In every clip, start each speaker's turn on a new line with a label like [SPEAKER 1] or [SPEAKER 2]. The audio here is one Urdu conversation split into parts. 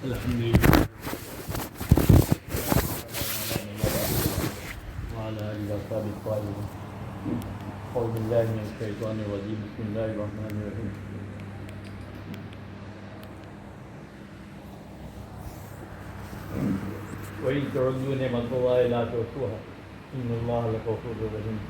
[SPEAKER 1] الحمدللہ وعلى آلہ وصحبہ الطاہرین اعوذ باللہ من الشیطان الرجیم بسم اللہ الرحمن الرحیم وَإِن تَعُدُّوا نِعْمَتَ اللَّهِ لَا تُحْصُوهَا إِنَّ اللَّهَ لَغَفُورٌ رَحِيمٌ.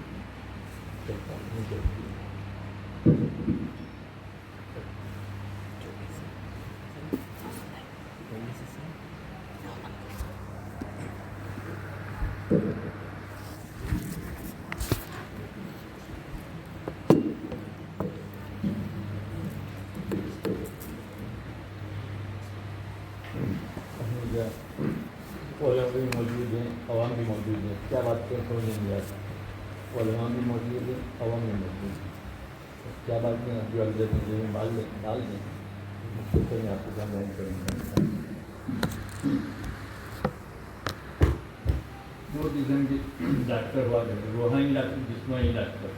[SPEAKER 1] علماء بھی موجود ہیں، عوام بھی موجود ہیں. کیا بات کر سمجھ نہیں آتا. علماء بھی موجود ہیں، عوام بھی موجود ہیں. کیا بات ہے جو اگلے میں ڈال دیں مختصر میں آپ کو بیان کریں گے. دو قسم کے ڈاکٹر ہوا کرتے، روحانی ڈاکٹر، جسمانی ڈاکٹر.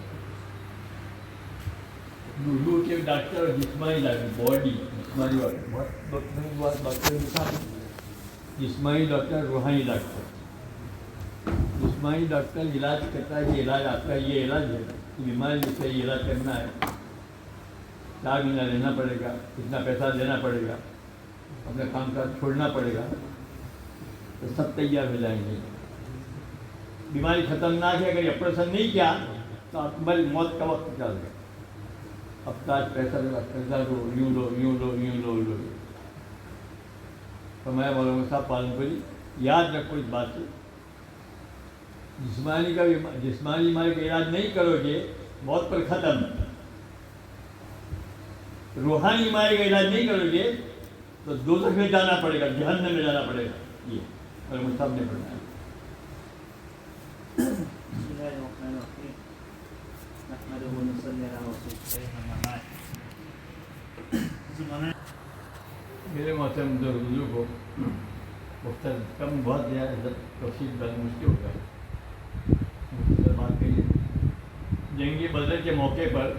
[SPEAKER 1] روح کے ڈاکٹر اور جسمانی ڈاکٹر، باڈی جسمانی ڈاکٹر، جسمانی ڈاکٹر، روحانی ڈاکٹر. جسمانی ڈاکٹر علاج کرتا ہے کہ علاج آپ کا یہ علاج ہے، بیماری جس کا یہ علاج کرنا ہے، 4 مہینہ لینا پڑے گا، اتنا پیسہ دینا پڑے گا، اپنا کام کاج چھوڑنا پڑے گا، تو سب تیار ہو جائیں گے. بیماری خطرناک ہے، اگر یہ آپریشن نہیں کیا تو آپ موت کا وقت چل گیا. اب تاج پیسہ لگا، قرضہ لو، یوں لو یوں لو یوں لو لو. تو میں مولانا صاحب پالن پوری یاد رکھو اس بات سے، جسمانی بیماری کا علاج نہیں کرو گے موت پر ختم. روحانی بیماری کا علاج نہیں کرو گے تو دوزخ میں جانا پڑے گا، جہنم میں جانا پڑے گا. یہ مولانا صاحب نے پڑھنا ہے. میرے محترم بزرگ کو مختلف کم بہت زیادہ تفصیل بہت مشکل ہوگا. مختصر بات کہیے، جنگ بدر کے موقع پر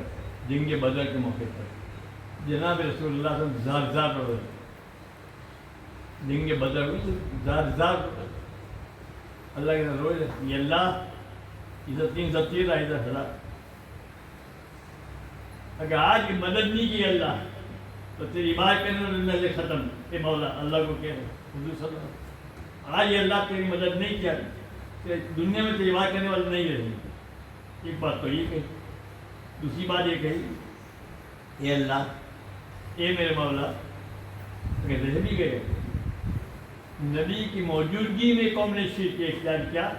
[SPEAKER 1] جناب رسول اللہ صلی اللہ علیہ وسلم زار پڑھ رہے. جنگ بدر ہوئی زار اللہ کے روز یہ اللہ ادھر 3 رہا ادھر ہلا. اگر آج کی مدد نہیں کی اللہ تو تیری بات کرنے سے ختم. اے مولا اللہ کو کہہ رہے حضور صلی اللہ علیہ وسلم، آج اللہ تیری مدد نہیں کیا کہ دنیا میں تیری بات کرنے والے نہیں رہے. ایک بات تو یہ کہی. دوسری بات یہ کہی، اے اللہ، اے میرے مولا، اگر رہ بھی گئے نبی کی موجودگی میں قوم نے شرک اختیار کیا،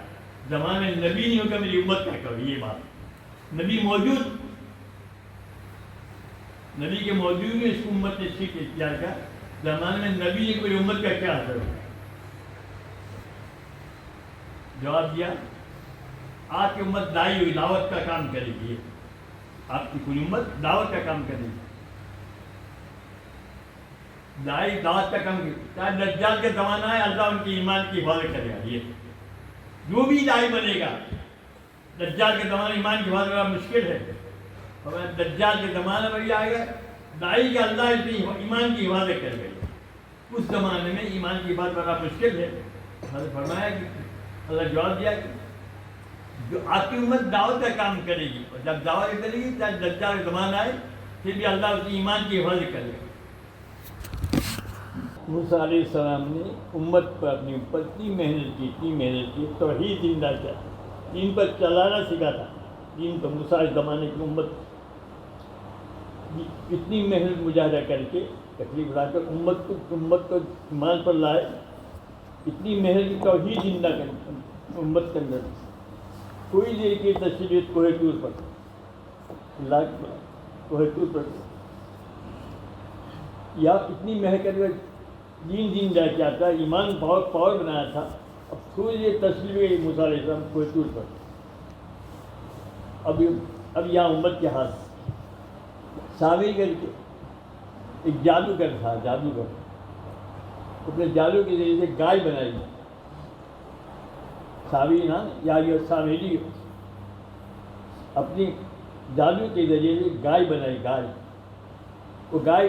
[SPEAKER 1] زمانے میں نبی نہیں ہوگا میری امت کیا کرو. یہ بات نبی موجود، نبی کے موجود میں اس امت نے شرک اختیار کیا، زمانے میں نبی نے کوئی امت کا کیا حاصل ہو. جواب دیا، آپ کی امت دائی ہوئی، دعوت کا کام کرے گی. آپ کی پوری امت دعوت کا کام کرے گی. دائی دعوت کا کام کرے گی. چاہے دجال کا زمانہ ہے، اللہ ان کی ایمان کی حفاظت کرے گا. یہ جو بھی دائی بنے گا، دجال کے زمانے ایمان کی حفاظت کرنا مشکل ہے، اور دجال کے زمانے میں یہ آئے گا دائی کا اللہ اس کی ایمان کی حفاظت کرے گا. اس زمانے میں ایمان کی حفاظت کرنا مشکل ہے. حضرت فرمایا کہ اللہ جواب دیا کہ جو آپ کی امت دعوت کا کام کرے گی، اور جب دعوت کرے گی چاہے دجال کا زمانہ آئے پھر بھی اللہ اس کی ایمان کی حفاظت کرے گا. موسیٰ علیہ السلام نے امت پر اپنی اوپر اتنی محنت کی توحید زندہ کیا، دین پر چلانا سکھا تھا. دین پر موسیٰ اس زمانے کی امت اتنی محنت مجاہدہ کر کے تکلیف اٹھا کر امت کو ایمان پر لائے. اتنی محنت کی توحید زندہ کر امت کے اندر. کوئی دیر کی تشریف کوہ طور پر یا اتنی محنت کر کے دین زندہ کیا تھا، ایمان پاور بنایا تھا. اب تھوڑی دیر تشریف موسیٰ علیہ السلام کوہ طور پر. اب یہاں امت کے ہاتھ سامری کر کے ایک جادوگر تھا، اپنے جادو کے ذریعے سے گائے بنائی. سامری نا یا یہ سامری اپنی جادو کے ذریعے سے گائے بنائی. وہ گائے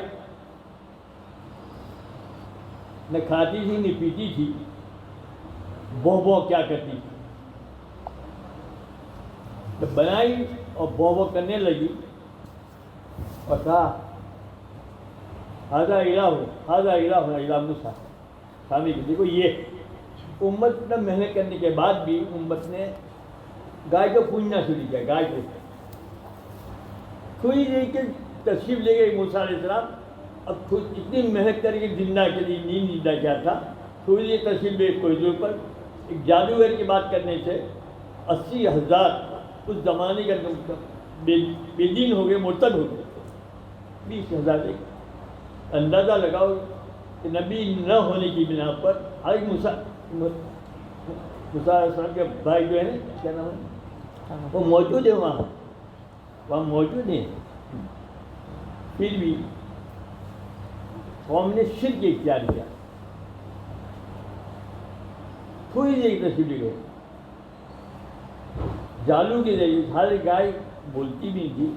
[SPEAKER 1] نہ کھاتی تھی نہ پیتی تھی، بو کیا کرتی تھی. تو بنائی اور بو کرنے لگی اور کہا ہاضا الہ موسیٰ. سامنے کی دیکھو، یہ امت نے محنت کرنے کے بعد بھی امت نے گائے کو پوجنا شروع کیا. گائے کو تھوڑی دیر کے تشریف لے گئے موسیٰ علیہ السلام. اب خود اتنی محنت کر کے زندہ کے لیے نیند زندہ کیا تھا. تھوڑی دیر تشریف لے کوئی پر ایک جادوگر کی بات کرنے سے 80,000 اس زمانے کا بے دین ہو گئے، مرتد ہو گئے. 20,000 ایک اندازہ لگاؤ کہ نبی نہ ہونے کی بنا پر ہر موسیٰ علیہ السلام کے بھائی جو ہیں کیا نام ہے وہ موجود ہے وہاں موجود ہیں. پھر بھی قوم نے شرک اختیار کیا. تھوڑی دیر تشریف لے گئے جالو کے ذریعے. ہر گائے بولتی بھی تھی،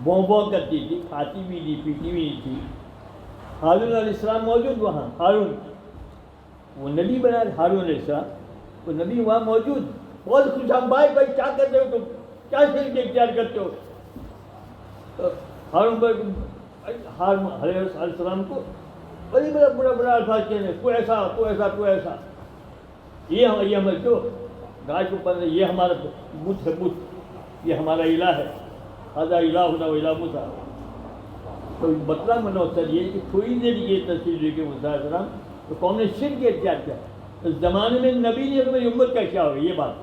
[SPEAKER 1] بو کرتی تھی، کھاتی بھی تھی، پیتی بھی تھی. ہارون علیہ السلام موجود وہاں. ہارون وہ نبی بنا، ہارون علیہ السلام وہ نبی وہاں موجود. بہت خوش ہم بھائی کیا کرتے ہو تم، کیا شرک اختیار کرتے ہو. ہارون علیہ السلام کو بڑی بڑا الفاظ کہنے، تو ایسا یہ ہمیں جو گائے کو پڑھ یہ ہمارا بت ہے، یہ ہمارا الہ ہے. ہذا الہنا و الہ موسیٰ. تو مطلب منوصر یہ کہ تھوڑی دیر یہ تصویر لے کے موسیٰ علیہ السلام تو قوم نے شرک اختیار کیا. اس زمانے میں نبی نے تو میری امت کا کیا ہوگا. یہ بات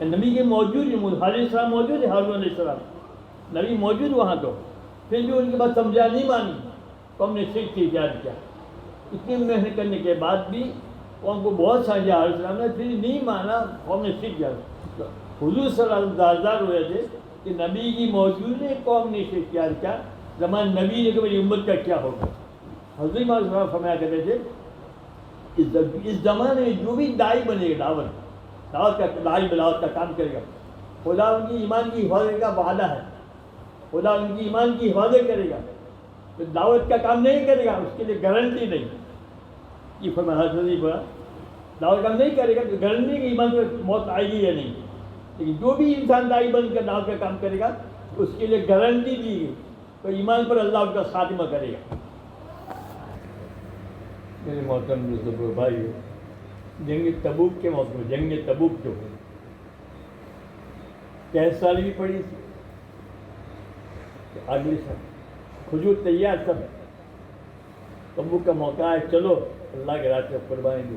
[SPEAKER 1] نبی کے موجود علیہ السلام موجود ہے، ہارون علیہ السلام نبی موجود وہاں. تو پھر بھی ان کی بات سمجھا نہیں مانی، قوم نے شرک اختیار کیا. اتنی محنت کرنے کے بعد بھی قوم کو بہت سمجھا علیہ السلام نے، پھر نہیں مانا. قوم نے شرک کیا. حضور صلی اللہ علیہ وسلم داردار ہوئے تھے کہ نبی کی موجود ہے، قوم نے شرک اختیار کیا. زمان نبی نے کہ میری امت کا کیا ہوگا. حضرت علیہ السلام فرمایا کرتے تھے اس زمانے میں جو بھی داعی بنے گا، دعوت کا کام کرے گا، خدا ان کی ایمان کی حفاظت کا وعدہ ہے. خدا ان کی ایمان کی حفاظت کرے گا. تو دعوت کا کام نہیں کرے گا اس کے لیے گارنٹی نہیں. یہ فرمایا حضرت نے بولا دعوت کام نہیں کرے گا تو گارنٹی کہ ایمان پر موت آئے گی یا نہیں. لیکن جو بھی انسان داعی بن کر دعوت کا کام کرے گا اس کے لیے گارنٹی دی گئی تو ایمان پر اللہ کا خاتمہ کرے گا. میرے محترم بزرگوں بھائیو، جنگ تبوک کے موقع میں جنگ تبوک جو ہے 13 سال بھی پڑی تھی. اگلے سال کھجور تیار سب، تبوک کا موقع ہے، چلو اللہ کے راستے قربانی دو.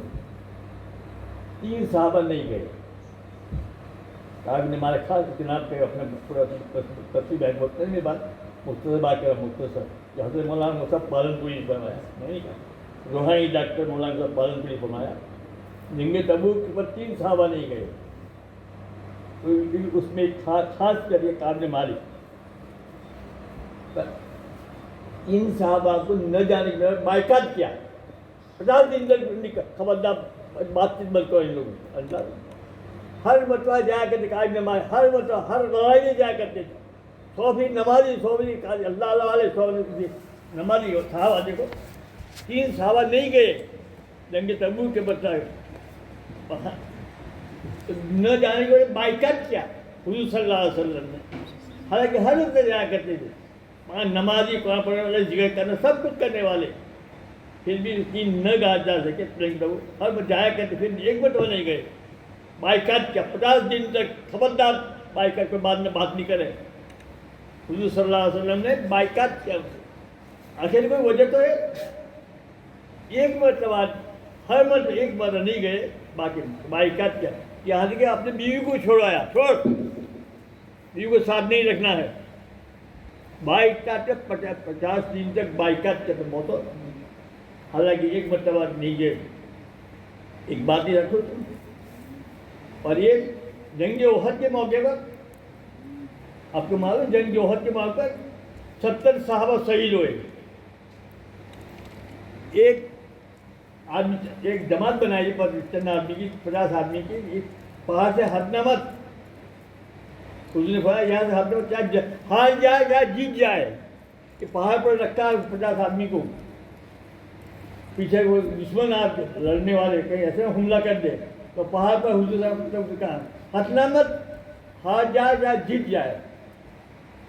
[SPEAKER 1] 3 صحابہ نہیں گئے. کہا کہ ہمارا خاص جناب پہ اپنا پورا تفصیل ہے میں مختصر بات کر رہا ہوں. مختصر کہ حضرت مولانا صاحب پالن پوری فرمایا، میں نہیں کہا روحانی ڈاکٹر مولانا صاحب پالن پوری فرمایا جنگ تبوک پر 3 صحابہ نہیں گئے. اس میں خاص کر کے قابل مالک ان صحابہ کو نہ جانے کے بعد بائیکاٹ کیا. 50 دن تک خبردار بات چیت بلکہ ان لوگوں اللہ ہر مرتبہ جایا کرتے قائم نماز، ہر مرتبہ ہر لڑائی میں جایا کرتے تھے. 100 فیصد نمازی، 100 فیصد اللہ والے، 100 نمازی صحابہ. دیکھو 3 صحابہ نہیں گئے جنگ تبوک کے بتائے نہ جانے کے بعد بائیکاٹ کیا حضور صلی اللہ علیہ وسلم نے. حالانکہ ہر وقت جایا کرتے تھے وہاں نمازی، قرآن پڑھنے والے، ذکر کرنا، سب کچھ کرنے والے. پھر بھی 3 نہ جا سکے جنگ تبوک. ہر بار جایا کرتے پھر ایک مرتبہ نہیں گئے. بائیکاٹ کیا 50 دن تک خبردار بائیکاٹ کے بعد میں بات نہیں کرے. حضور صلی اللہ علیہ وسلم نے بائیکاٹ کیا. آخر کوئی وجہ تو ہے. ایک مرتبہ ہر مرتبہ ایک بار نہیں گئے، باقی بائیکاٹ کیا. یہاں کہ اپنے بیوی کو چھوڑایا، بیوی کو ساتھ نہیں رکھنا ہے. بائیکاٹ 50 دن تک بائیکاٹ کیا تو بہت. حالانکہ ایک مرتبہ نہیں گئے. ایک بات ہی رکھو. اور یہ جنگ احد کے موقع پر آپ کو معلوم جنگ احد کے موقع پر 70 صحابہ شہید ہوئے. ایک جماعت بنائی چند آدمی کی، 50 آدمی کی. پہاڑ سے ہٹنا مت. اس نے کہا یہاں سے ہٹنا مت، چاہے ہار جائے یا جیت جائے. کہ پہاڑ پر رکھا 50 آدمی کو. پیچھے وہ دشمن آپ لڑنے والے کہیں ایسے حملہ کر دے تو پہاڑ پر حضور صلی اللہ علیہ وسلم نے کہا ہٹنا مت، ہار جائے یا جیت جائے،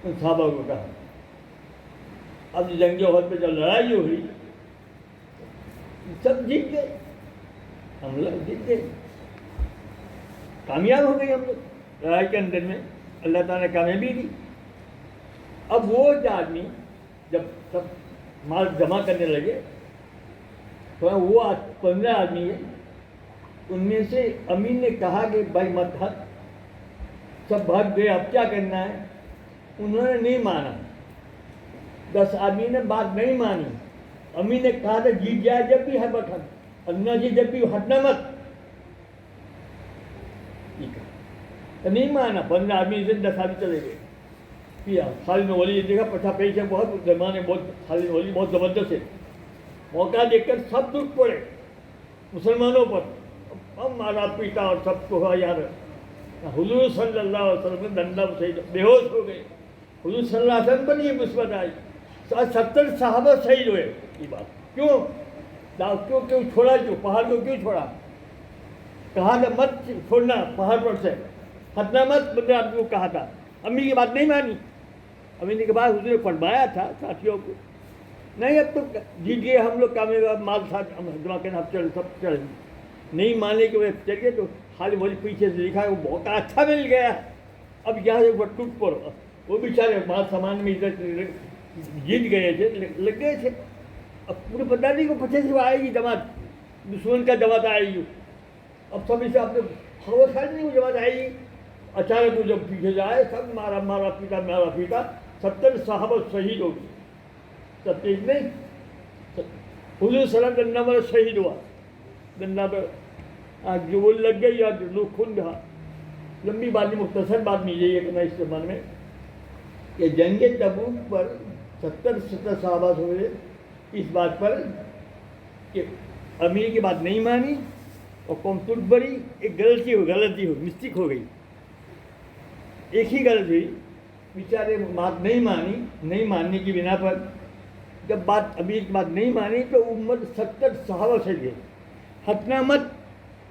[SPEAKER 1] ان صحابہ کو کہا۔ اب جنگ احد پہ جب لڑائی ہوئی سب جیت گئے، ہم لوگ جیت گئے، کامیاب ہو گئے ہم لوگ لڑائی کے اندر میں، اللہ تعالیٰ نے کامیابی دی۔ اب وہ آدمی جب سب مال جمع کرنے لگے تو وہ 15 آدمی ہیں، ان میں سے امین نے کہا کہ بھائی مت بھاگ، سب بھاگ گئے، اب کیا کرنا ہے؟ انہوں نے نہیں مانا، 10 آدمی نے بات نہیں مانی۔ امین نے کہا تھا جیت جائے جب بھی ہے بٹ اللہ جی جب بھی ہٹنا مت، تو نہیں مانا، 15 آدمی سے 10 آدمی چلے گئے۔ پھر خالد ولید نے دیکھا پٹھا پیش ہے، بہت زمانے بہت خالد ولید بہت زبردست ہے، موقع دیکھ کر سب ٹوٹ پڑے مسلمانوں پر، اب مارا پیٹا اور سب کو یار حضور صلی اللہ علیہ وسلم نے ڈنڈا سے بے ہوش ہو گئے۔ حضور صلی اللہ علیہ وسلم پر یہ مثبت آئی، 70 صحابہ شہید ہوئے۔ یہ بات کیوں چھوڑا، کیوں پہاڑ کو کیوں چھوڑا؟ کہا تھا مت چھوڑنا، پہاڑ پر سے ہٹنا مت، بندے آپ کو کہا تھا، امی کی بات نہیں مانی۔ امی نے کے بعد حضور نے فرمایا تھا ساتھیوں کو نہیں اب تو جیت گئے ہم لوگ، کامیاب مال ساتھ جمع کرنا، اب چل سب چل نہیں ماننے کے وجہ چل گئے تو خالد ولید پیچھے سے لکھا ہے وہ موقع اچھا مل گیا، اب یہاں سے وہ ٹوٹ پڑو، وہ بیچارے مال سامان میں ادھر جیت گئے تھے، لگ گئے تھے۔ اب پورے بداری کو پیچھے سے آئے گی جماعت، دشمن کا جماعت آئے گی، اب سب اسے اپنے خبر خیال نہیں وہ جماعت آئے گی۔ اچانک وہ جب پیچھے سے آئے سب مارا پیٹا 70 صحابہ شہید ہو گئے، 27 نہیں، حضور صلی اللہ علیہ وسلم پر شہید ہوا، ڈنڈا پر جو وہ لگ گئی یا لوگ خون بہا۔ لمبی بات نہیں، مختصر بات نہیں یہی ہے کہ میں اس زمانے میں کہ جنگ تبوک پر 70 صحابہ ہوئے اس بات پر کہ امیر کی بات نہیں مانی اور قوم ٹوٹ پڑی، ایک غلطی ہوئی، مسٹیک ہو گئی، ایک ہی غلط ہوئی، بیچارے بات نہیں مانی، نہیں ماننے کی بنا پر جب بات امیر کی بات نہیں مانی تو امت 70 صحابہ سے گئے، ہٹنا مت،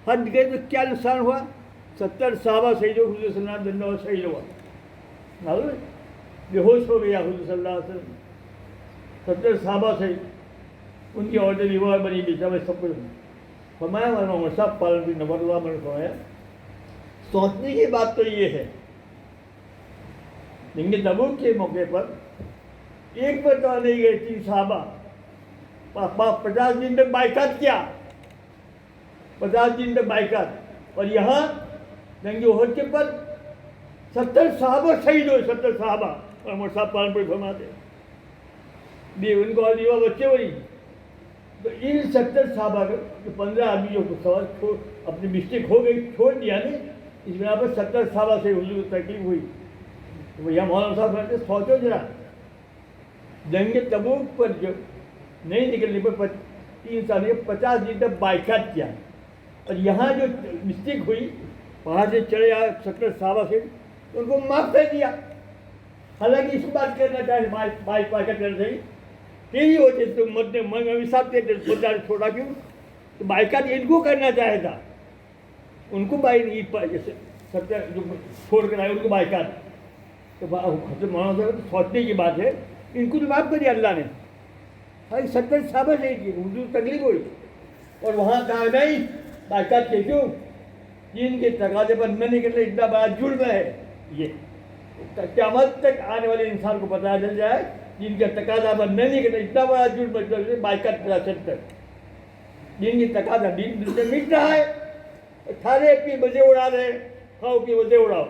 [SPEAKER 1] ہٹ گئے تو کیا نقصان ہوا؟ 70 صحابہ شہید ہو، حضور صلی اللہ علیہ وسلم شہید ہوا، معلوم ہے؟ بے ہوش ہو گیا حضور صلی اللہ علیہ وسلم، 70 صحابہ شہید، ان کی عورتیں بیوار بنی، بیچارے سب کچھ فرمایا مولانا صاحب پالن بھی نمبر اللہ میں نے فرمایا سوچنے کی بات تو یہ ہے جنگ تبوک کے موقع پر ایک مرتبہ نہیں گئے 3 صحابہ، 50 دن تک بائیکاٹ کیا، 50 دن تک بائیکاٹ، اور یہاں جنگ احد کے پر 70 صحابہ شہید ہوئے، 70 صحابہ، اور مولانا صاحب پالن پور فرماتے بھی ان کو اور بچے ہوئی، تو ان 70 صحابہ جو 15 آدمی جو اپنی مسٹیک ہو گئی چھوڑ دیا نہیں، اس بنا پر 70 صحابہ سے حضور کو تکلیف ہوئی۔ بھیا مولانا صاحب کہتے سوچو ذرا، جنگ تبوک پر جو نہیں نکلنے پر 3 سال 50 دن تک بائیکاٹ کیا، اور یہاں جو مسٹیک ہوئی وہاں سے چلے آئے 70 صحابہ سے ان کو معاف کر دیا، حالانکہ اس بات کرنا چاہے بائیکاٹ کرنا چاہیے یہی ہوتے تو مد میں صاحب کے چھوڑا کیوں، تو بائیکاٹ ان کو کرنا چاہے تھا، ان کو جیسے 70 جو چھوڑ کر آئے ان کو بائیکاٹ، تو مولانا صاحب سوچنے کی بات ہے، ان کو تو معاف کر دیا اللہ نے، بھائی 70 صحابہ سے کی حضور تکلیف ہوئی، اور وہاں کہا نہیں بائیکاٹ کے کیوں، جن کے تقاضے پر نہ نکلنے اتنا بڑا جرم ہے، یہ قیامت تک آنے والے انسان کو پتہ چل جائے جن کے تقاضا پر نہیں نکلنے اتنا بڑا جرم بائیکاٹ کرا سکتا ہے، جن کی تقاضا دن سے مٹ رہا ہے، کھانے کی مزے اڑا رہے ہیں، کھاؤ کی مزے اڑاؤ،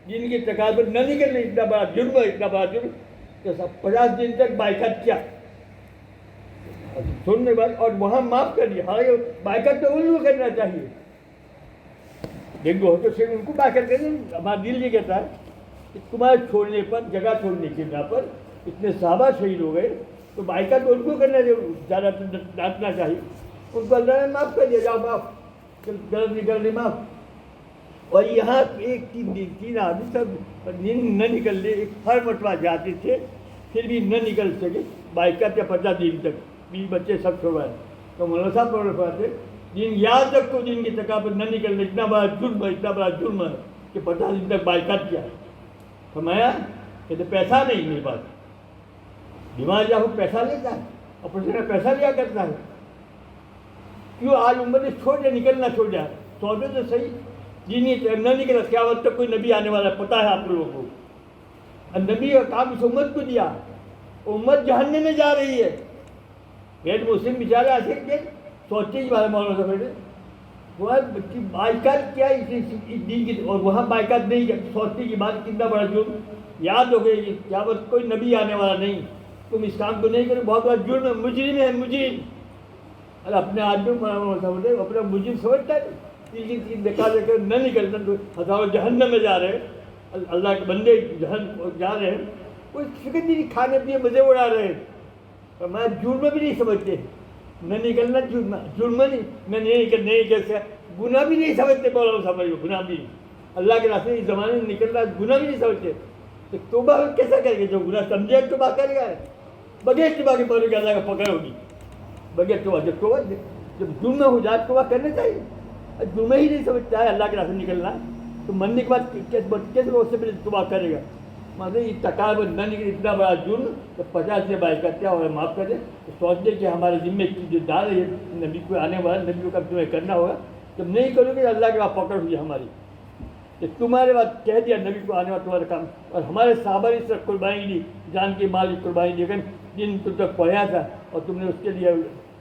[SPEAKER 1] جن کی تقاضا پر نہ نکلنے اتنا بڑا جرم ہے، اتنا بڑا جرم کہ 50 دن تک بائیکاٹ کیا سننے بعد، اور وہاں معاف کر دیا، حالانکہ بائیکاٹ تو ان کو کرنا چاہیے، دیکھو تو صرف ان کو بائیکاٹ کریں، ہمارا دل یہ کہتا ہے کہ تمہارے چھوڑنے پر، جگہ چھوڑنے کی بنا پر اتنے صحابہ شہید ہو گئے، تو بائیکاٹ تو ان کو کرنا چاہیے، زیادہ ڈانٹنا چاہیے، ان کو اللہ نے معاف کر دیا، جاؤ معاف، غلط نکلنے معاف، اور یہاں ایک 3 آدمی سب نہ نکلنے، ایک ہر مرتبہ جاتے تھے پھر بھی نہ نکل سکے، بائیکاٹ یا 50 دن تک 20 بچے سب چھوڑوائے، تو مولانا صاحب فرماتے دین یاد رکھو، دین کی ثقافت نہ نکلنے، اتنا بڑا جرم ہے، اتنا بڑا جرم ہے کہ 50 دن تک بائیکاٹ کیا. فرمایا کہ تو پیسہ نہیں میرے پاس، بیمار جاؤ پیسہ لیتا ہے، آپریشن کا پیسہ لیا کرتا ہے، کیوں آج امت نے چھوڑ دیا، نکلنا چھوڑ دیا. سوچو تو صحیح، دین نہ نکلا، قیامت تک کوئی نبی آنے والا ہے، پتہ ہے آپ لوگوں کو. نبی کا کام اس امت کو دیا، امت جہنم میں جا رہی ہے. غیر مسلم بیچارے ایسے کہ سوچتے ہی بات ہے مولانا صاحب بیٹے، وہ بائیکاٹ کیا اس دین کی، اور وہاں بائیکاٹ نہیں کیا. سوچتے کی بات کتنا بڑا جرم. یاد ہو گئی کہ قیامت کوئی نبی آنے والا نہیں، تم اس کام کو نہیں کرو، بہت بڑا جرم ہے، مجرم ہے مجرم. اور اپنے آدمی مولانا صاحب بیٹے اپنا مجرم سمجھتا ہے، تین دیکھا دے کر نہ نکلتا، ہزاروں جہنم میں جا رہے ہیں، اللہ کے بندے جہنم جا رہے ہیں، کوئی فکر نہیں، کھانے پینے مزے اڑا رہے ہیں. اور میں جرم بھی نہیں سمجھتے، نہ نکلنا جرم نہیں، میں نہیں کر گناہ بھی نہیں سمجھتے. مولانا صاحب گناہ بھی اللہ کے راستے اس زمانے میں نکلنا گناہ بھی نہیں سمجھتے. تو توبہ کیسا کرے گا؟ جو گناہ سمجھے توبہ کرے گا، بغیر توبہ کے پڑے گا اللہ کا پکڑ ہوگی. بغیر توبہ جب جرم ہو جائے توبہ کرنا چاہیے. جرم ہی نہیں سمجھتا ہے اللہ کے راستے نکلنا، تو مرنے کے بعد کیسے اس سے پہلے توبہ کرے گا؟ مطلب یہ تقابل نہ نکلے، اتنا بڑا جرم تو 50 سے بائیکاٹ کیا اور معاف کر دے. تو سوچ دے کہ ہمارے ذمے جو دار ہے نبی کو آنے والا، نبی کو تمہیں کرنا ہوگا. جب نہیں کرو گے اللہ کے بعد پکڑ ہوئی ہماری. کہ تمہارے بعد کہہ دیا نبی کو آنے والا تمہارا کام. اور ہمارے صحابہ نے اس طرح قربانی دی، جان کی مال کی قربانی دی. جن تم تک پڑھایا تھا اور تم نے اس کے لیے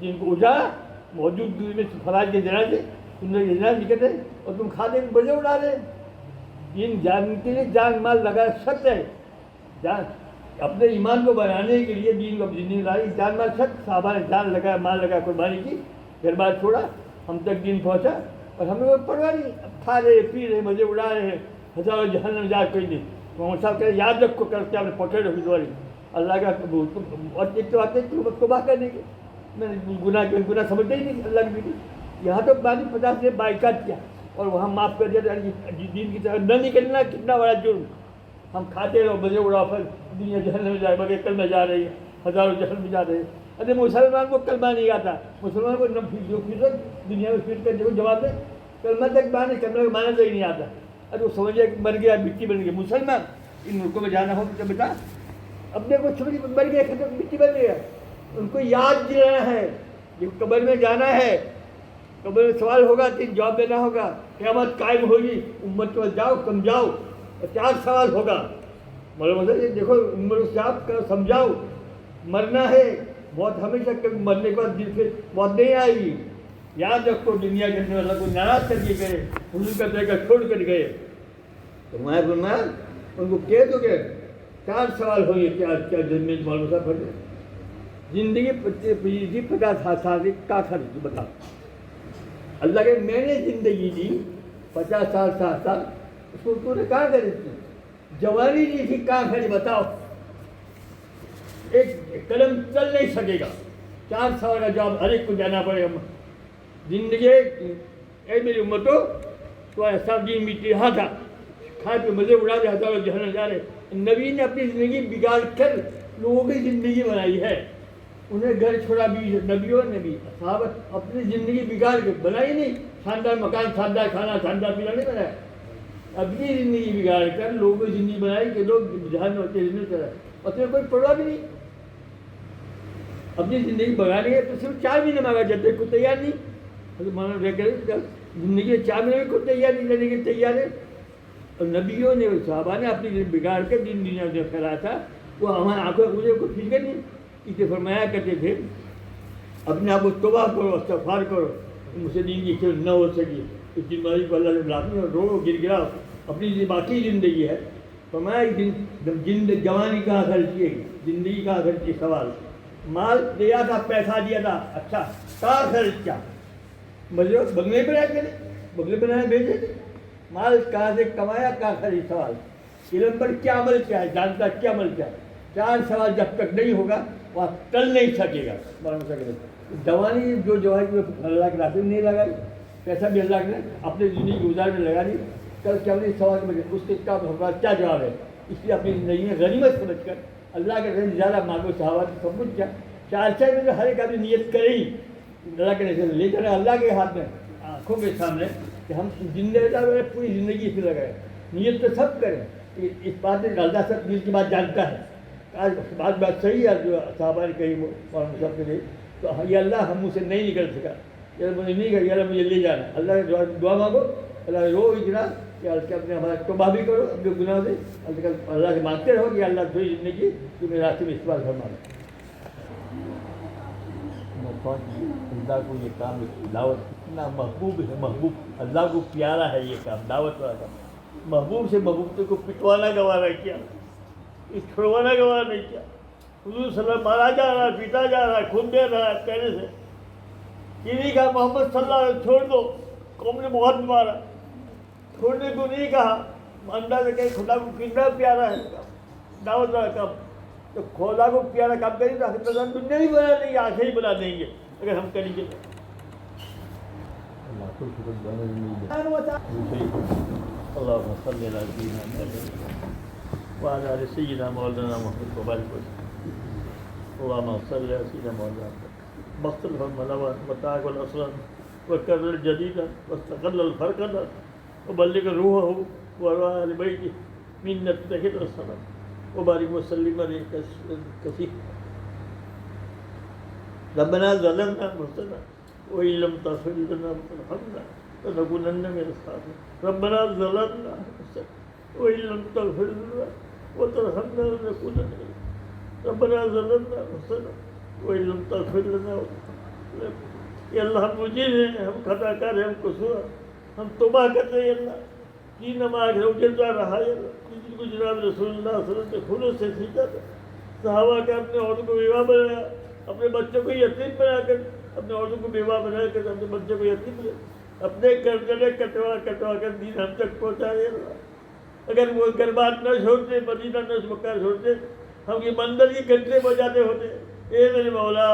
[SPEAKER 1] جن کو اجاڑا، موجود دوری میں فراج کے جناز سے تم نے جناز نکلتے اور تم کھاتے بجے اڑا رہے. جن جان کے لیے جان مال لگا سخت ہے، جان اپنے ایمان کو بنانے کے لیے دین کو زندگی لائی، جان مال سخت. صحابہ نے جان لگایا، مال لگایا، قربانی کی، گھر بار چھوڑا، ہم تک دین پہنچا. اور ہم لوگ پرواہ نہیں، اب کھا رہے پی رہے مزے اڑا رہے ہیں، ہزاروں جہنم جا کوئی نہیں. محمد صاحب کہتے یاد رکھو کر کے آپ نے پکڑ ہوئی دواری اللہ کا. اور ایک تو آتے ہیں توبہ کرنے کے، میں گناہ سمجھتے ہی نہیں اللہ کی. یہاں تو 50 سے بائیکاٹ کیا اور وہاں معاف کر دیا. دین کی طرف نہ نکلنا کتنا بڑا جرم. ہم کھاتے رہو مزے اڑا، پھر دنیا جہنم میں جائے، بغیر کلمہ جا رہی ہے، ہزاروں جہنم میں جا رہے ہیں. ارے مسلمان کو کلمہ نہیں آتا، مسلمان کو جو دنیا میں پھر کر دیکھو جواب دے کلمہ تک مانے، کلمہ کا مانا تو ہی نہیں آتا. ارے وہ سمجھے کہ مر گیا مٹی بن گیا. مسلمان ان ملکوں میں جانا ہو تو بیٹا اپنے کو چھوڑی مر گیا ختم مٹی بن گیا. ان کو یاد دلانا ہے کہ قبر میں جانا ہے، قبر میں سوال ہوگا، 3 جواب دینا ہوگا، قیامت قائم ہوگی، امت کے پاس جاؤ سمجھاؤ اور 4 سوال ہوگا. مولانا دیکھو امت صاحب کا سمجھاؤ، مرنا ہے بہت، ہمیشہ مرنے کے بعد دل سے بہت نہیں آئے گی. یاد رکھو دنیا کے اندر اللہ کو ناراض کر کے گئے، حضور کا طریقہ چھوڑ کر گئے. تو میں فرمایا ان کو کہہ دو کہ 4 سوال ہوئے. کیا ذمہ مولانا صاحب پڑھے زندگی 50 سال کی کا خرچ بتا. اللہ کہ میں نے زندگی دی 50 سال 60 سال، اس کو تو نے کہاں خرچ کی؟ جوانی دی تھی کہاں خرچ بتاؤ؟ ایک قدم چل نہیں سکے گا. 4 سوال کا جواب ہر ایک کو دینا پڑے گا. زندگی اے میری امتو تو ایسا دین مٹی یہاں تھا، کھا کے مزے اڑا رہے، ہزاروں جہنم جا رہے. نبی نے اپنی زندگی بگاڑ کر لوگوں کی زندگی بنائی ہے. انہیں گھر چھوڑا بھی نبیوں نے بھی، صحابہ اپنی زندگی بگاڑ کے بنائی نہیں. شاندار مکان، شاندار کھانا، شاندار پینا نہیں بنایا. اپنی زندگی بگاڑ کر لوگوں کی زندگی بنائی کہ لوگ جہان ہوتے زندگی چلا، اور تمہیں کوئی پرواہ بھی نہیں. اپنی زندگی بگاڑ گئے تو صرف 4 مہینے مانگا جاتے کو تیار نہیں. زندگی 4 مہینے میں خود تیار نہیں لینے کے تیار ہے. اور نبیوں نے صحابہ نے اپنی زندگی بگاڑ کر دین دنیا میں پھیلایا تھا. وہ ہمارے آنکھوں مجھے کو فکر نہیں. اسے فرمایا کرتے تھے اپنے آپ کو توبہ کرو، استغفار کرو، مجھ سے دین کی کھیل نہ ہو سکی. اس بیماری کو اللہ سے لازمی اور رو گر گرا. اپنی باقی زندگی ہے فرمایا جوانی کہاں خرچ کیے گی، زندگی کہاں خرچ کی. سوال مال دیا تھا، پیسہ دیا تھا، اچھا کہاں خرچ کیا؟ بنگلے بنائے تھے، بنگلے بنائے بھیجے تھے. مال کہاں سے کمایا، کہاں خرچ. سوال علم پر کیا عمل کیا ہے، جانتا کیا عمل کیا ہے. 4 سوال جب تک نہیں ہوگا وہاں ٹل نہیں سکے گا. جوانی جو جوانی اللہ کے راستے میں نہیں لگائی، پیسہ بھی اللہ کے اپنی زندگی گزار میں لگا دی. کل کیا سوال میں اس کے کیا جواب ہے. اس لیے اپنی زندگی میں غنیمت سمجھ کر اللہ کے راستے زیادہ مانگو. صحابہ سب کچھ کیا 4 میں ہر ایک آدمی نیت کرے ہی اللہ کے نشے لے جانا اللہ کے ہاتھ میں، آنکھوں کے سامنے کہ ہم زندگی پوری زندگی اس میں لگائیں، نیت تو سب کریں. اس بات میں اللہ سب دل کی بات جانتا ہے. آج بات صحیح ہے جو صحابہ نے کہی مولانا صاحب کے لیے، تو یہ اللہ ہم مجھ سے نہیں نکل سکا، یہ مجھے نہیں کہا، یہ مجھے لے جانا. اللہ کے دعا مانگو، اللہ رو اجرا کہ اپنے ہمارا توبہ بھی کرو اپنے گناہ سے، اللہ سے مانگتے رہو کہ اللہ تھوڑی زندگی تو میرے راستے میں استعمال فرما لو. اللہ کو یہ کام دعوت اتنا محبوب ہے، محبوب اللہ کو پیارا ہے یہ کام، دعوت والا کام. محبوب سے محبوب کو پٹوانا گوارا کیا، چھڑوانا گوارا نہیں کیا. حضور صلی اللہ علیہ وسلم مارا جا رہا ہے، پیٹا جا رہا ہے، خون دے رہا ہے پہلے سے، یہ نہیں کہا محمد صلی اللہ علیہ وسلم چھوڑ دو، قوم نے بہت مارا، چھوڑنے کو نہیں کہا. انداز سے کہیں خدا کو کتنا پیارا ہے دعوت والا کام. تو خدا کو پیارا کام کریں تو حقیقت دنیا بھی بنا دیں گے، آنکھیں ہی بنا دیں گے اگر ہم کریں گے. اللهم صل على سيدنا محمد وعلى آل سيدنا مولانا محمد وبارك وسلم. اللهم صل على سيدنا مولانا مختلف الملوان وتاج والأسرار وكرر الجديد واستقل الفرقد وبلغ روحه وروح آل بيته من التهد والسلام وبارك وسلم عليه كثير. ربنا ظلمنا أنفسنا وإن لم تغفر لنا وترحمنا لنكونن من الخاسرين. ربنا ظلمنا أنفسنا وإن لم تغفر لنا وترحمنا لنكونن من الخاسرين. ربنا ظلمنا أنفسنا وإن لم تغفر لنا. یا اللہ ہم مجرم ہیں، ہم خطا کار ہیں، ہم قصور ہیں، ہم توبہ کرتے ہیں. اللہ کی نماز ہے اجڑتا رہا ہے. اللہ کو جناب رسول اللہ صلی اللہ علیہ وسلم کے خلوص سے سیکھا تھا. صحابہ کا اپنے عورتوں کو بیوہ بنایا، اپنے بچوں کو یتیم بنا کر، اپنے عورتوں کو بیوہ بنا کر اپنے بچوں کو یتیم بنا، اپنے گردنے کٹوا کر دین ہم تک پہنچائے. اگر وہ گربات نہ چھوڑتے، مدینہ نہ مکہ چھوڑتے، ہم یہ مندر کی گھنٹے بجاتے ہوتے. اے میرے مولا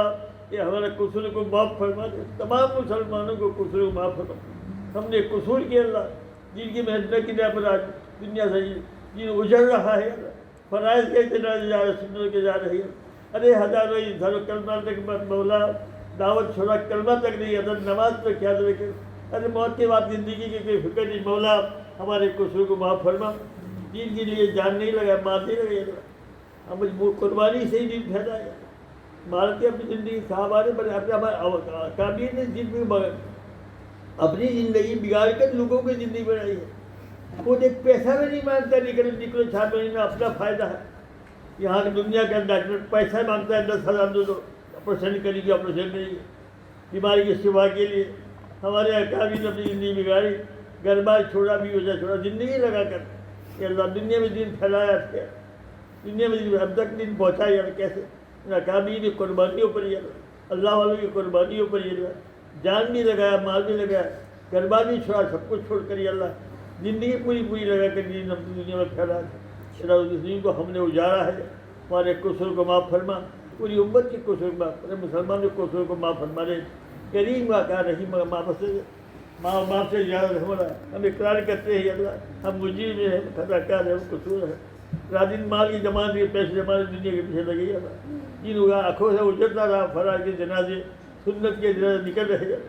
[SPEAKER 1] یہ ہمارے قصور کو معاف فرما دے، تمام مسلمانوں کو قصور کو معاف فرما. ہم نے قصور کیا اللہ، جن کی محنت کی جا پر آج دنیا سے جن اجڑ رہا ہے. فرائض کے جنازے جا رہے، سنتوں کے جا رہی ہے. ارے ہزاروں انسانوں کلمہ تک مولا دعوت چھوڑا، کلمہ تک نہیں ادا، نماز پر خیال رکھے. ارے موت کے بعد زندگی کی کوئی فکر نہیں. مولا ہمارے قصور کو معاف فرما. دین کے لیے جان نہیں لگا، مار نہیں لگے، ہم قربانی سے ہی دین پھیلایا. بھارت کی اپنی زندگی صحابہ نے بڑے اپنے کابیر نے اپنی زندگی بگاڑ کر لوگوں کی زندگی بنائی ہے. خود ایک پیسہ بھی نہیں مانگتا، نکلو 6 مہینے اپنا فائدہ ہے. یہاں کی دنیا کے ڈاکٹر پیسہ مانگتا ہے 10,000 دو آپریشن کریں گے، آپریشن کریں گے بیماری کی شفا کے لیے. ہمارے اکابر نے اپنی زندگی بگاڑی، گھر بار چھوڑا، بھی وجہ چھوڑا، زندگی لگا کر. کہ اللہ دنیا میں دین پھیلایا، دنیا میں اب تک دین پہنچایا. کیسے اکابر کی قربانیوں پر یہ اللہ والوں کی قربانیوں پر یہ جان بھی لگایا، مال بھی لگایا، گھر بار بھی چھوڑا، سب کچھ چھوڑ کر یہ اللہ زندگی پوری لگا کر دین اپنی دنیا میں پھیلا. اس دین کو ہم نے اجاڑا ہے. ہمارے قصور کو معاف فرما، پوری امت کے قصور کو معاف، مسلمان کے قصور کو معاف فرما دے. کریم کا رحیم ماں باپ سے زیادہ رحم ہے. ہم اقرار کرتے ہیں اللہ ہم مجرم ہیں، خطا کار ہیں، ہم قصور ہیں. رات مال کی جماعت کے پیسے جماعت دنیا کے پیچھے لگی ہے. جن ہوگا آنکھوں سے اجڑتا رہا، فرائض کے جنازے، سنت کے جنازے نکل رہے ہیں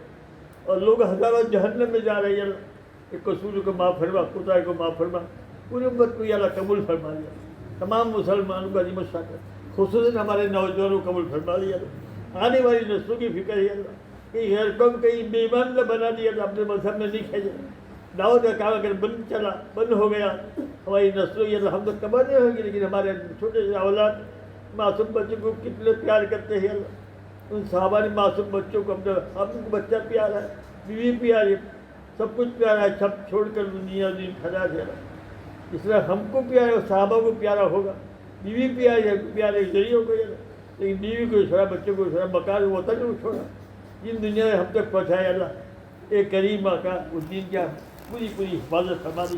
[SPEAKER 1] اور لوگ ہزاروں جہنم میں جا رہے ہیں. کہ قصور کو معاف فرما، خطا کو معاف فرما. پوری امت کو یہ اللہ قبول فرما دیا. تمام مسلمانوں کا عظیم الشان، خصوصاً ہمارے نوجوانوں کو قبول فرما دیا. آنے والی نسلوں کی فکر ہے اللہ، کہیں ہر قوم کہیں بے ایمان نہ بنا دیا، اپنے مذہب میں نہیں کھینچا. دعوت کا کام اگر بند ہو گیا ہماری نسلوں یہ اللہ ہم تو قبر نہیں ہوگی. لیکن ہمارے چھوٹے سے اولاد معصوم بچوں کو کتنے پیار کرتے ہیں اللہ. ان صحابہ نے معصوم بچوں کو اپنے آپ کو بچہ پیارا ہے، بیوی پیاری، سب کچھ پیارا ہے، سب چھوڑ کر دنیا دین پھیلا دیا. اس طرح ہم کو پیارا ہے، صحابہ کو پیارا ہوگا. بیوی پیاری ہے، پیارے ذریعوں کو یہ، لیکن بیوی کو چھوڑا، بچوں کو چھوڑا، مکان وطن کو چھوڑا، جن دنیا میں ہم تک پہنچائے اللہ. ایک کریم کا اس دین کیا پوری حفاظت فرما دی.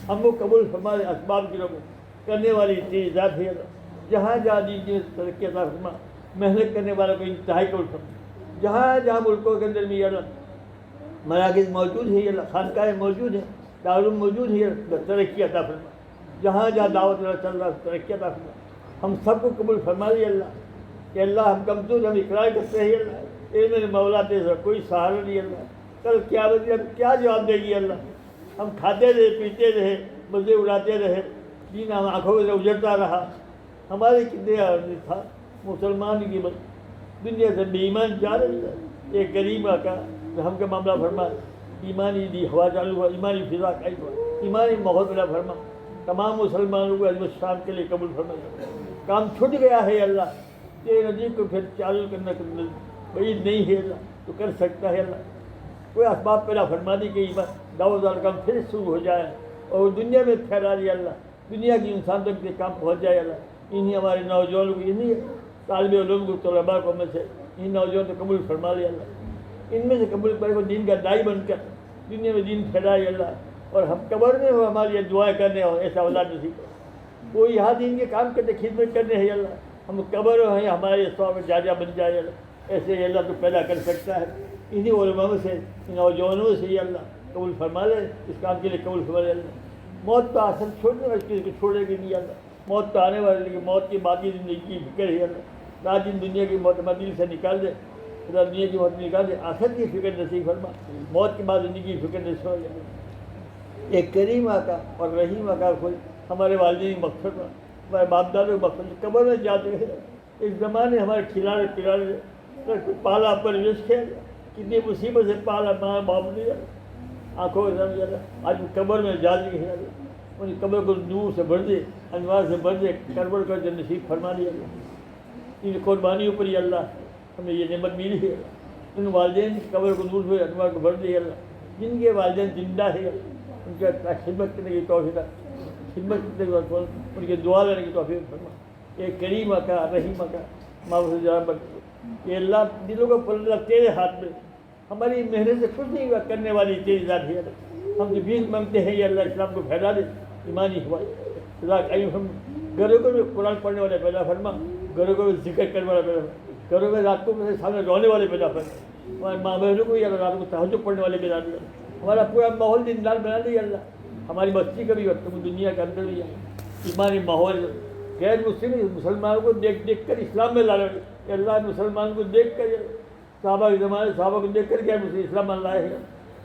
[SPEAKER 1] ہم کو قبول فرما دے. اسباب کی رقم کرنے والی تیز ذات ہے اللہ. جہاں جہاں دین کی ترقی عطا فرما، محنت کرنے والوں کو انتہائی قبول فرما. جہاں جہاں ملکوں کے اندر بھی اللہ مراکز موجود ہے، اللہ خانقاہیں موجود ہیں، دارالعلوم موجود ہے، ترقی عطا فرما. جہاں جہاں دعوت اللہ چل رہا ترقی عطا فرما. ہم سب کو قبول فرما دے اللہ. کہ اللہ ہم کمزور، ہم اقرار کرتے ہیں اللہ اے میرے مولا تیرا کوئی سہارا نہیں اللہ. کل قیامت میں کیا جواب دے گی اللہ؟ ہم کھاتے رہے پیتے رہے مزے اڑاتے رہے, دین ہم آنکھوں سے اجڑتا رہا. ہمارے کتنے تھا مسلمان کی دنیا سے بے ایمان جا رہے ہیں. ایک غریب کا ہم کا معاملہ فرما, ایمانی دی ہوا چالو ہوا, ایمانی فضا قائم ہوا, ایمانی ماحول بنا فرما. تمام مسلمانوں کو عظمت شام کے لیے قبول فرما. کام چھوٹ گیا ہے اللہ, تیرے نبی کو پھر چالو کرنا بعید نہیں ہے اللہ, تو کر سکتا ہے اللہ. کوئی اسباب پیدا فرما دی کہ دعوت والا کام پھر شروع ہو جائے اور دنیا میں پھیلا دیا اللہ, دنیا کی انسان تک کے کام پہنچ جائے اللہ. انہیں ہمارے نوجوانوں کو, انہیں طالب علوم کو, طلباء کو میں سے ان نوجوان کو قبول فرما لیا اللہ. ان میں سے قبول کر کو دین کا دائی بن کر دنیا میں دین پھیلائے اللہ, اور ہم قبر میں ہو ہمارے لیے دعائیں کرنے ہو ایسا اولاد نصیب کرو. کوئی یہاں دین کے کام کرتے خدمت کرنے ہے اللہ, ہم قبر ہیں ہمارے سواب جاجا بن جائے اللہ. ایسے اللہ تو پیدا کر سکتا ہے. انہیں علماء سے ان نوجوانوں سے یہ اللہ قبول فرما لے, اس کام کے لیے قبول فرما لے اللہ. موت تو آسن چھوڑنے والی چیز کو چھوڑے گی نہیں اللہ. موت تو آنے والی, لیکن موت کی باقی زندگی کی فکر ہے اللہ. رات دن دنیا کی موت دل سے نکال دے, دنیا کی موت نکال دے, آخرت کی فکر نصیب فرما. موت کے بعد زندگی کی فکر نصیب فرما. ایک کریم آقا اور رحیم آقا کوئی ہمارے والدین کی مغفرت فرما, ہمارے باپ دادوں کی مغفرت. قبر میں جاتے ہیں ایک زمانے ہمارے کھلاڑے پلاڑے پالا پرورش کیا, کتنی مصیبت سے پالا ماں باپ نے آنکھوں سے. آج قبر میں جا دی ہے, ان قبر کو نور سے بھر دے, انوار سے بھر دے, کربڑ کر کے نصیب فرما دیا اللہ. ان قربانیوں پر ہی اللہ ہمیں یہ نعمت ملی ہے. ان والدین کی قبر کو نور سے انوار کو بھر دے اللہ. جن کے والدین زندہ ہے ان کی خدمت کرنے کی توفیق, خدمت کرنے کی توفیق, ان کے دعا لینے کی توفیق فرما. ایک کریم کا رحیم کا ماں سے جواب کہ اللہ دلوں کو پلٹ تیرے ہاتھ میں, ہماری محنت سے کچھ نہیں ہوا کرنے والی تیری ذات ہے اللہ. ہم جو بیج مانگتے ہیں یہ اللہ اسلام کو پھیلا دے, ایمانی ہوا خدا قائم. ہم گھروں کو بھی قرآن پڑھنے والے پیدا فرما, گھروں کو بھی ذکر کرنے والے پیدا فرما, گھروں میں رات کو سامنے رونے والے پیدا فرما. ہمارے ماں بہنوں کو یا رات کو تہجد پڑھنے والے پیدا دیا. ہمارا پورا ماحول دیندار بنا دیا اللہ. ہماری بستی کا بھی وقت دنیا کے اندر بھی ایمانی ماحول غیر مسلم مسلمانوں کو دیکھ دیکھ کر اسلام میں لا رہے. اللہ مسلمان کو دیکھ کر صحابہ کے زمانے صحابہ کو دیکھ کر کیا مسلم اسلام میں لائے ہیں.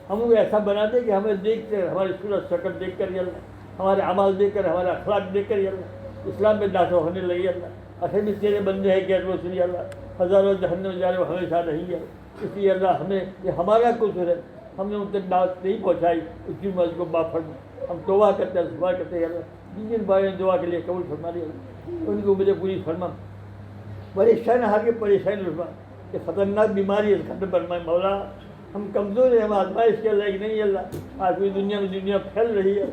[SPEAKER 1] ہم کو ایسا بنا دے کہ ہمیں دیکھ کر, ہماری صورت شکل دیکھ کر اللہ, ہمارے اعمال دیکھ کر, ہمارے اخلاق دیکھ کر اللہ اسلام میں داخل ہونے لگی اللہ. اصل میں تیرے بندے ہیں غیر مسلم اللہ, ہزاروں جہنم جانے وہ ہمیشہ نہیں ہے. اس لیے اللہ ہمیں یہ ہمارا قصور ہے, ہم نے ان تک دعوت نہیں پہنچائی, اس کی مرض کو معاف فرما. ہم توبہ کرتے ہیں, دعا کرتے ہیں اللہ. جن جن بھائیوں نے دعا کے لیے قبول فرما لیا ان کی مجھے پوری فرما. پریشان ہر کے پریشان فرما, کہ خطرناک بیماری ہے ختم فرمائے مولا. ہم کمزور ہیں, ہم آزمائش کے لائق نہیں اللہ. آج پوری دنیا پھیل رہی ہے,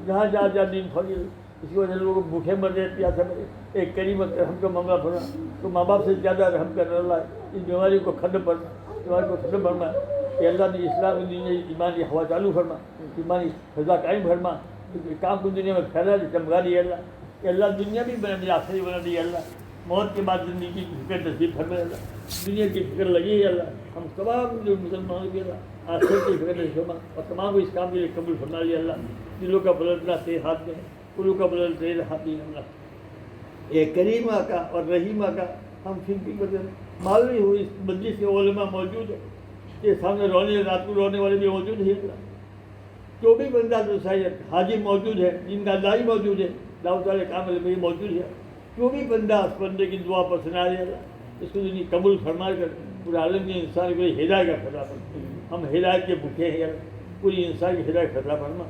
[SPEAKER 1] جہاں جہاں دین پھیل رہی ہے. اس کی وجہ سے لوگ بھوکے مر رہے, پیاسے مر رہے. ایک کریم ہم کو معاملہ فرما, تو ماں باپ سے زیادہ رحم کر اللہ. اس بیماری کو ختم فرما, بیماری کو ختم فرما. کہ اللہ نے اسلام دنیا ایمانی ہوا چالو فرما, ایمانی فضا قائم فرما. کام کو دنیا میں پھیلا دی, چمکا دی اللہ. کہ اللہ دنیا بھی بنا دی, آخری بنا دی اللہ. موت کے بعد زندگی کی فکر نصیب فرما اللہ. دنیا کی فکر لگی ہے اللہ. ہم تمام جو مسلمانوں کے اللہ آخرت کی فکر نصیب فرما, اور تمام کو اس کام کے لیے قبول فرما لیا اللہ. دلوں کا بدلنا تیرے ہاتھ میں ہے, قلوب کا بدل تیرے ہاتھ میں اللہ. ایک کریم کا اور رحیم کا ہم فکر معلوم ہوئی. اس مجلس کے علماء موجود ہیں, یہ سامنے رونے رات کو رونے والے بھی موجود ہیں اللہ. جو بھی بندہ دوسرا حاجی موجود ہے, جن کا دائی موجود ہے, دعوت والے کام میں موجود ہے. جو بھی بندہ اس بندے کی دعا پر سنا دے اللہ, اس کو دنیا قبول فرما کر پورے عالم کے انسان کو ہدایت کا فیصلہ فرما. ہم ہدایت کے بھوکے ہیں اللہ, پوری انسان کی ہدایت کا فیصلہ فرما.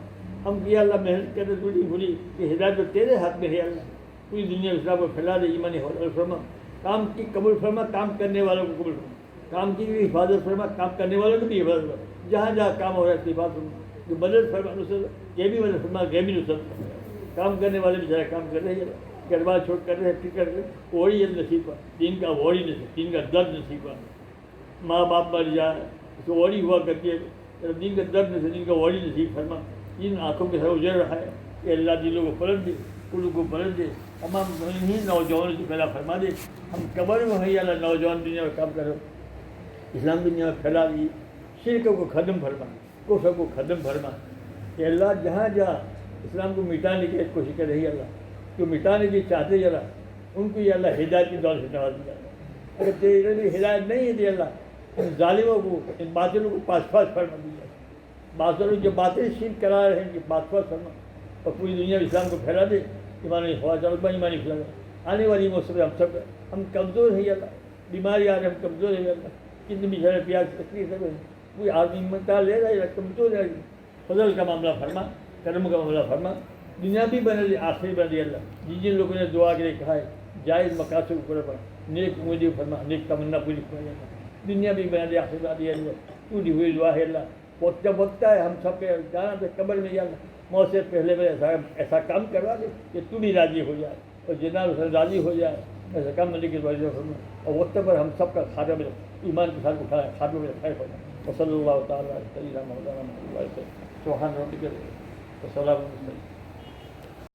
[SPEAKER 1] ہم کیا اللہ محنت کرتے تھوڑی بھولی کہ ہدایت تو تیرے ہاتھ میں ہے اللہ. پوری دنیا اسلام کو پھیلا دے, ایمانی حوصلہ فرما. کام کی قبول فرما, کام کرنے والوں کو قبول فرما. کام کی بھی حفاظت فرما, کام کرنے والوں کی بھی حفاظت فرما. جہاں جہاں کام ہو رہا ہے اس کی حفاظت فرما. جو مدد فرما نصرت, یہ بھی مدد فرما, یہ بھی نصرت فرما. کام کرنے والے بھی ذرا کام کر رہے ہیں, گھر بار چھوڑ کر رہے ہیں, فکر کر رہے ہیں. وہی نصیب پا, دین کا وہی نصیب, دین کا درد نصیب پا. ماں باپ مر جائے تو وہی ہوا کر کے دین کا درد نصیب, دین کا وہی نصیب فرما. ان آنکھوں کے ساتھ اجڑ رہا ہے کہ اللہ دلوں کو پلٹ دے, قلوب کو پلٹ دے. تمام انہیں نوجوانوں سے پیدا فرما دے. ہم قبر میں ہیں اللہ, نوجوان دنیا میں کام کرو, اسلام دنیا میں پھیلا دی. شرک کو ختم فرما, کفر کو ختم فرما. کہ اللہ جہاں جہاں اسلام کو مٹانے کی کوشش کر رہی ہے اللہ, جو مٹانے کی چاہتے ذرا ان کو یہ اللہ ہدایت کی دولت سے نواز دیا. اگر تیرے لیے ہدایت نہیں ہے دی اللہ, ان ظالموں کو، ان باطلوں کو پاس پاس فرما دیا، باطلوں جو باتیں سین کرا رہے ہیں کہ پاس پاس فرما، اور پوری دنیا میں اسلام کو پھیلا دے، ایمانی خواجہ ایمانی پھیلا دے۔ آنے والی موسم میں ہم کمزور ہیں یا اللہ، بیماری آ رہے ہم کمزور ہیں یا اللہ، کتنی بھی گھر پیاز تکلیف ہے کوئی آدمی منتا لے رہا ہے کمزور ہے، فضل کا معاملہ فرما، کرم کا معاملہ فرما، دنیا بھی بنے دی آخری بنے دی اللہ، جن لوگوں نے دعا کے لیے کہا ہے جائز مقاصد کو پورا پڑا، نیک مجھے فرما، نیک تمنا پوری فرما، دنیا بھی بنے دی آخری بنے دی اللہ، پوری ہوئی دعا ہے اللہ، جب وقتا ہے ہم سب کے جانا تو قبر میں یا اللہ موت سے پہلے میں ایسا کام کروا دے کہ تو بھی راضی ہو جائے اور جناب حسین راضی ہو جائے، ایسا کام ملے کی وجہ فرما، اور وقت پر ہم سب کا خاتمہ میں ایمان کے ساتھ اٹھایا، خاتمہ میں خیر فرما، وصلی اللہ تعالیٰ علیہ وسلم، سبحان ربک وسلام۔